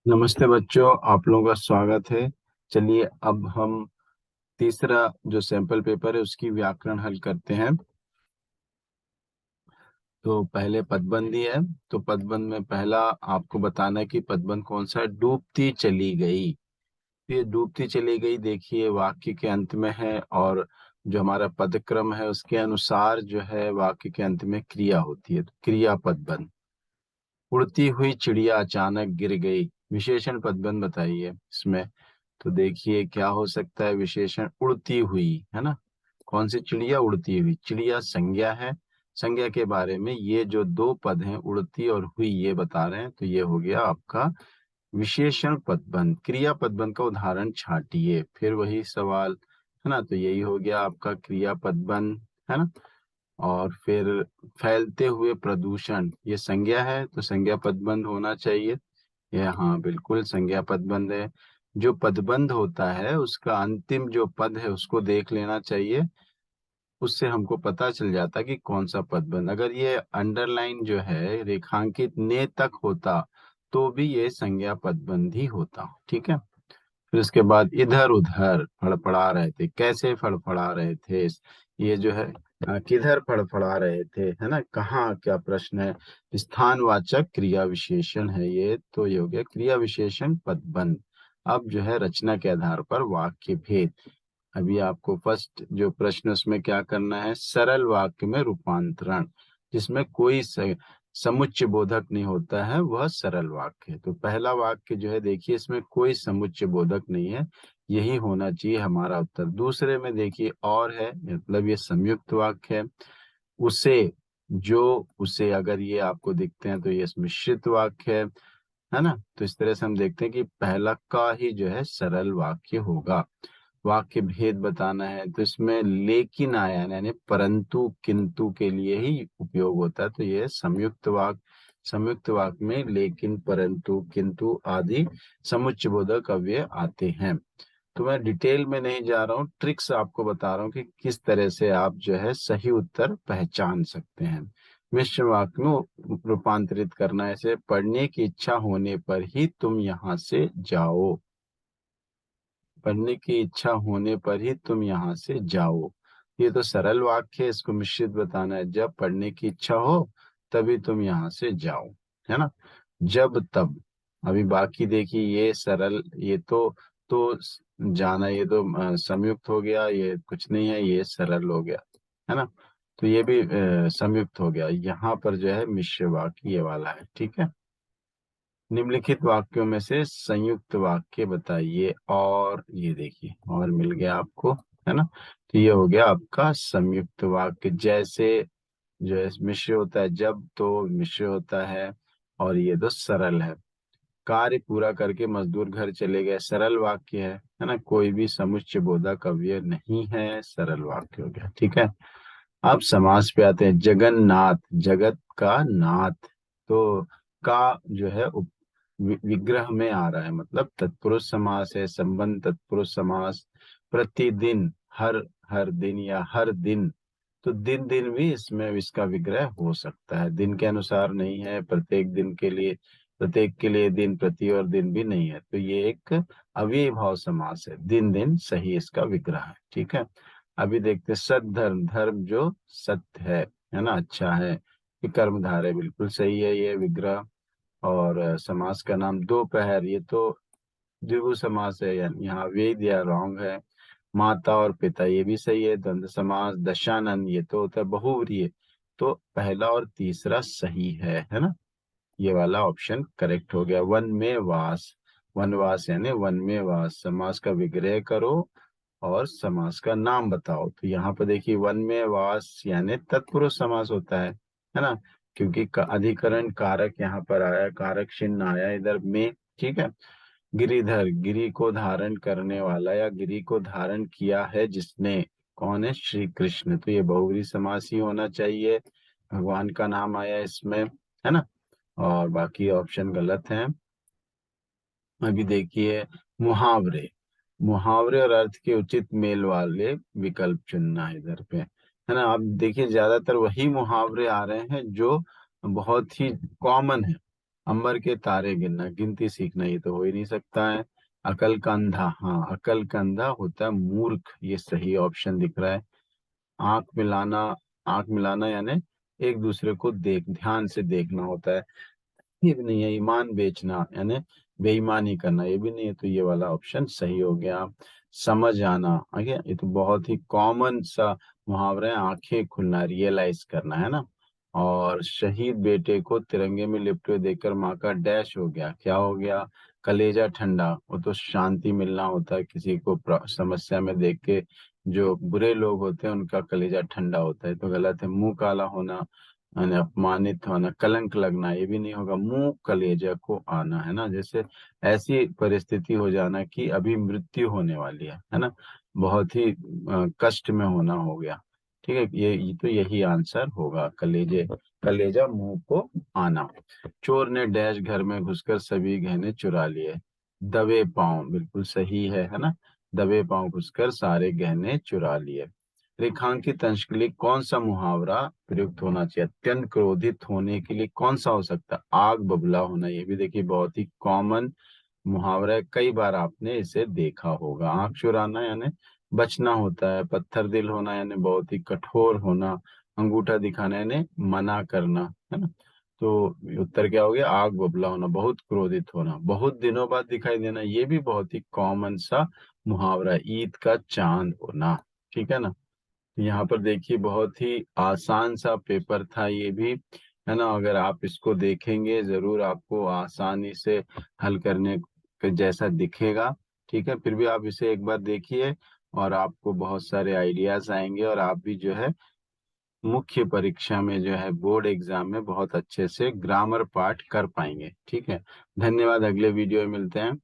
नमस्ते बच्चों, आप लोगों का स्वागत है। चलिए अब हम तीसरा जो सैंपल पेपर है उसकी व्याकरण हल करते हैं। तो पहले पदबंदी है। तो पदबंद में पहला आपको बताना है कि पदबंद कौन सा है। डूबती चली गई। ये डूबती चली गई देखिए वाक्य के अंत में है, और जो हमारा पदक्रम है उसके अनुसार जो है वाक्य के अंत में क्रिया होती है, तो क्रिया पदबंद। उड़ती हुई चिड़िया अचानक गिर गई, विशेषण पदबंध बताइए इसमें। तो देखिए क्या हो सकता है विशेषण। उड़ती हुई है ना, कौन सी चिड़िया? उड़ती हुई चिड़िया संज्ञा है। संज्ञा के बारे में ये जो दो पद हैं उड़ती और हुई ये बता रहे हैं, तो ये हो गया आपका विशेषण पदबंध। क्रिया पदबंध का उदाहरण छाटिए, फिर वही सवाल है ना। तो यही हो गया आपका क्रिया पदबंध, है ना। और फिर फैलते हुए प्रदूषण, ये संज्ञा है तो संज्ञा पदबंध होना चाहिए। ये हाँ बिल्कुल संज्ञा पदबंध है। जो पदबंध होता है उसका अंतिम जो पद है उसको देख लेना चाहिए, उससे हमको पता चल जाता है कि कौन सा पदबंध। अगर ये अंडरलाइन जो है रेखांकित ने तक होता तो भी ये संज्ञा पदबंध ही होता, ठीक है। फिर उसके बाद इधर उधर फड़फड़ा रहे थे, कैसे फड़फड़ा रहे थे, ये जो है किधर फड़फड़ा रहे थे, है ना, कहाँ, क्या प्रश्न है। स्थानवाचक क्रिया विशेषण है ये, तो ये हो गया क्रिया विशेषण पदबंध। अब जो है रचना के आधार पर वाक्य भेद। अभी आपको फर्स्ट जो प्रश्न उसमें क्या करना है, सरल वाक्य में रूपांतरण, जिसमें कोई समुच्चय बोधक नहीं होता है वह सरल वाक्य है। तो पहला वाक्य जो है देखिए इसमें कोई समुच्चय बोधक नहीं है, यही होना चाहिए हमारा उत्तर। दूसरे में देखिए और है, मतलब ये संयुक्त वाक्य है। उसे, जो, उसे, अगर ये आपको दिखते हैं तो ये मिश्रित वाक्य है ना। तो इस तरह से हम देखते हैं कि पहला का ही जो है सरल वाक्य होगा। वाक्य भेद बताना है तो इसमें लेकिन आया है, यानी परंतु किंतु के लिए ही उपयोग होता है, तो ये संयुक्त वाक्य। संयुक्त वाक्य में लेकिन, परंतु, किंतु आदि समुच्चयबोधक अव्यय आते हैं। तो मैं डिटेल में नहीं जा रहा हूँ, ट्रिक्स आपको बता रहा हूँ कि किस तरह से आप जो है सही उत्तर पहचान सकते हैं। मिश्र वाक्य में रूपांतरित करना, ऐसे पढ़ने की इच्छा होने पर ही तुम यहाँ से जाओ। पढ़ने की इच्छा होने पर ही तुम यहाँ से जाओ, ये तो सरल वाक्य है। इसको मिश्रित बताना है, जब पढ़ने की इच्छा हो तभी तुम यहाँ से जाओ, है ना। जब तब, अभी बाकी देखिए ये सरल, ये तो जाना, ये तो संयुक्त हो गया, ये कुछ नहीं है, ये सरल हो गया, है ना। तो ये भी संयुक्त हो गया। यहाँ पर जो है मिश्र वाक्य ये वाला है, ठीक है। निम्नलिखित वाक्यों में से संयुक्त वाक्य बताइए, और ये देखिए और मिल गया आपको, है ना। तो ये हो गया आपका संयुक्त वाक्य। जैसे जो है मिश्र होता है, जब तो मिश्र होता है, और ये तो सरल है। कार्य पूरा करके मजदूर घर चले गए, सरल वाक्य है ना। कोई भी समुच्चय बोधक अव्यय नहीं है, सरल वाक्य हो गया, ठीक है। अब समास पे आते हैं। जगन्नाथ, जगत का नाथ, तो का जो है विग्रह में आ रहा है, मतलब तत्पुरुष समास है, संबंध तत्पुरुष समास। प्रतिदिन, हर, हर दिन या हर दिन, तो दिन दिन भी इसमें इसका विग्रह हो सकता है। दिन के अनुसार नहीं है, प्रत्येक दिन के लिए, प्रत्येक के लिए दिन, प्रति और दिन भी नहीं है, तो ये एक अव्ययी भाव समास है। दिन दिन सही इसका विग्रह है, ठीक है। अभी देखते हैं सद्धर्म, धर्म जो सत्य है ना, अच्छा है। ये कर्मधारय बिल्कुल सही है ये विग्रह। और समास का नाम दोपहर, ये तो द्विगु समास है, यानी यहाँ वेद या रॉन्ग है। माता और पिता ये भी सही है, द्वंद्व समास। दशानन ये तो होता है बहुव्रीहि, तो पहला और तीसरा सही है ना। ये वाला ऑप्शन करेक्ट हो गया। वन में वास, वनवास यानी वन में वास, समास का विग्रह करो और समास का नाम बताओ। तो यहाँ पर देखिए वन में वास यानी तत्पुरुष समास होता है ना। क्योंकि अधिकरण कारक यहाँ पर आया, कारक चिन्ह आया इधर में, ठीक है। गिरिधर, गिरी को धारण करने वाला या गिरी को धारण किया है जिसने, कौन है? श्री कृष्ण, तो ये बहुव्रीहि समास ही होना चाहिए। भगवान का नाम आया इसमें, है ना। और बाकी ऑप्शन गलत हैं। अभी देखिए मुहावरे, मुहावरे और अर्थ के उचित मेल वाले विकल्प चुनना है इधर पे, है ना। आप देखिए ज्यादातर वही मुहावरे आ रहे हैं जो बहुत ही कॉमन है, अंबर के तारे गिनना, गिनती सीखना, ये तो हो ही नहीं सकता है। अकल का अंधा, हाँ अकल का अंधा होता है मूर्ख, ये सही ऑप्शन दिख रहा है। आंख मिलाना, आंख मिलाना यानी एक दूसरे को ध्यान से देखना होता है, ये भी नहीं है। ईमान बेचना यानी बेईमानी करना, ये भी नहीं है। तो ये वाला ऑप्शन सही हो गया। समझ आना, आगे ये तो बहुत ही कॉमन सा मुहावरा है, आंखें खुलना, रियलाइज करना, है ना। और शहीद बेटे को तिरंगे में लिपटे हुए देखकर माँ का डैश हो गया, क्या हो गया? कलेजा ठंडा। वो तो शांति मिलना होता है किसी को समस्या में देख के, जो बुरे लोग होते हैं उनका कलेजा ठंडा होता है, तो गलत है। मुंह काला होना यानी अपमानित होना, कलंक लगना, ये भी नहीं होगा। मुंह कलेजा को आना, है ना, जैसे ऐसी परिस्थिति हो जाना कि अभी मृत्यु होने वाली है ना, बहुत ही कष्ट में होना हो गया। ठीक है, ये तो यही आंसर होगा, कलेजे, कलेजा मुंह को आना। चोर ने डैश घर में घुसकर सभी गहने चुरा लिए, दबे पांव, बिल्कुल सही है ना। दबे पांव घुसकर सारे गहने चुरा लिए। रेखांकित अंश के लिए कौन सा मुहावरा प्रयुक्त होना चाहिए? अत्यंत क्रोधित होने के लिए कौन सा हो सकता है? आग बबूला होना, ये भी देखिए बहुत ही कॉमन मुहावरा है, कई बार आपने इसे देखा होगा। आंख चुराना यानी बचना होता है। पत्थर दिल होना यानी बहुत ही कठोर होना। अंगूठा दिखाना यानी मना करना, है ना। तो उत्तर क्या हो गया? आग बबूला होना, बहुत क्रोधित होना। बहुत दिनों बाद दिखाई देना, ये भी बहुत ही कॉमन सा मुहावरा है। ईद का चांद होना, ठीक है ना। यहाँ पर देखिए बहुत ही आसान सा पेपर था ये भी, है ना। अगर आप इसको देखेंगे जरूर आपको आसानी से हल करने के जैसा दिखेगा। ठीक है, फिर भी आप इसे एक बार देखिए और आपको बहुत सारे आइडियाज आएंगे, और आप भी जो है मुख्य परीक्षा में जो है बोर्ड एग्जाम में बहुत अच्छे से ग्रामर पाठ कर पाएंगे। ठीक है, धन्यवाद, अगले वीडियो में मिलते हैं।